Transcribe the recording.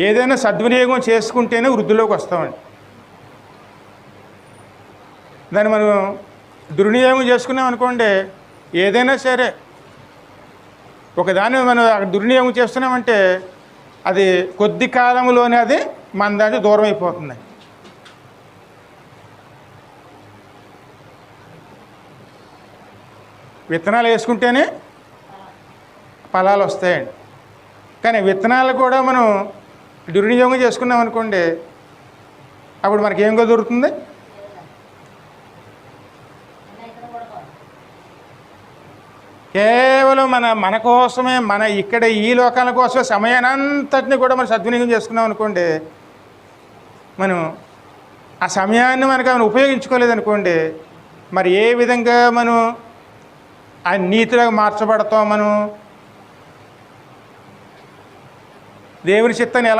ఏదైనా సద్వినియోగం చేసుకుంటేనే వృద్ధిలోకి వస్తామండి. దాన్ని మనం దుర్వినియోగం చేసుకున్నాం అనుకోండి, ఏదైనా సరే ఒకదాన్ని మనం దుర్వినియోగం చేస్తున్నామంటే అది కొద్ది కాలంలోనే అది మన దాన్ని దూరం అయిపోతుంది. విత్తనాలు వేసుకుంటేనే ఫలాలు వస్తాయండి. కానీ విత్తనాలు కూడా మనం దుర్వినియోగం చేసుకున్నాం అనుకోండి, అప్పుడు మనకి ఏం కుదురుతుంది? కేవలం మన కోసమే, మన ఇక్కడ ఈ లోకాల కోసమే సమయానంతటిని కూడా మనం సద్వినియోగం చేసుకున్నాం అనుకోండి, మనం ఆ సమయాన్ని మనకు మనం ఉపయోగించుకోలేదనుకోండి, మరి ఏ విధంగా మనం ఆ నీతిలోకి మార్చబడతాం? మనం దేవుని చిత్తాన్ని ఎలా